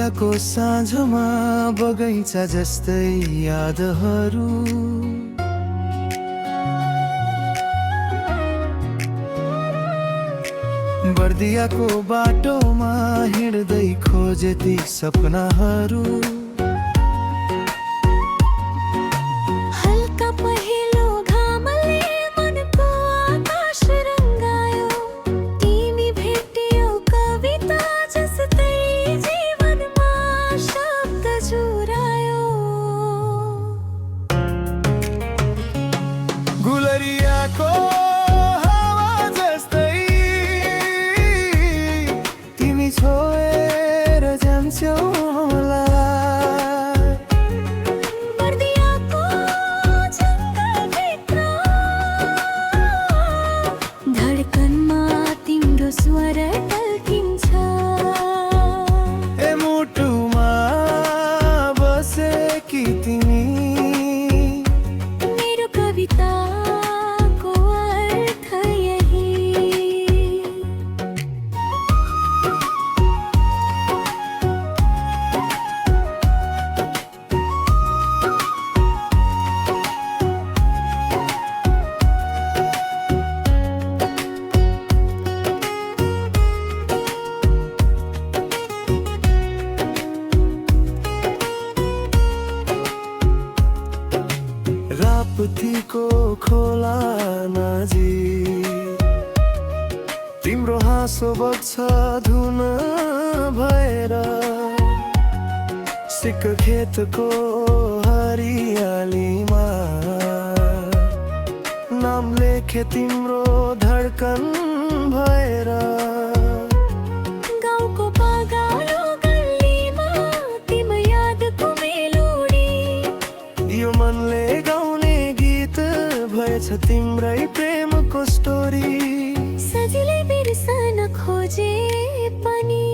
बर्दियाको साँझमा बगैँचा जस्तै यादहरू, बर्दियाको बाटोमा हिँड्दै खोजे ती सपनाहरू। हल्का पहिलो घामले मनको आकाश रंगायो, तिमी भेटियो कविता जस्तै जीवनमा शब्द जुरायो। गुलरियाको हावा जस्तै तिमी छोएर जान्छौ मलाई। बर्दियाको जङ्गलभित्र धडकनमा तिम्रो स्वर टल्किन्छ। ए मुटुमा बसेकी तिमी, मेरो कविताको अर्थ यही। राप्तीको खोला नजिक तिम्रो हाँसो बग्छ धुन भएर। सिक्क खेतको हरियालीमा नाम लेखे तिम्रो धडकन भएर। गाउँको बगालो गल्लीमा तिम्रो यादको मेलोडी, यो मनले गाउने गीत भएछ तिम्रै प्रेमको स्टोरी। सजिलै बिर्सन खोजे पनि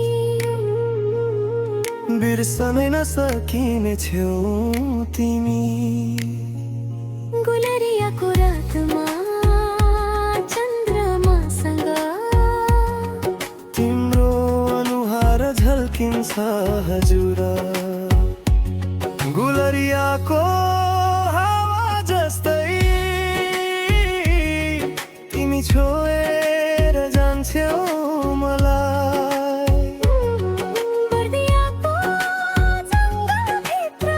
बिर्सनै नसकिने छेउ तिमी। गुलरियाको रातमा चन्द्रमासँग तिम्रो अनुहार झल्किन्छ हजुर। गुलरियाको हावा जस्तै तिमी छोएर जान्छौ मलाई। बर्दियाको जङ्गलभित्र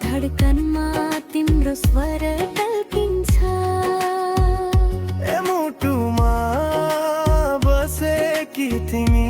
धडकनमा तिम्रो स्वर टल्किन्छ। ए मुटुमा बसेकी तिमी,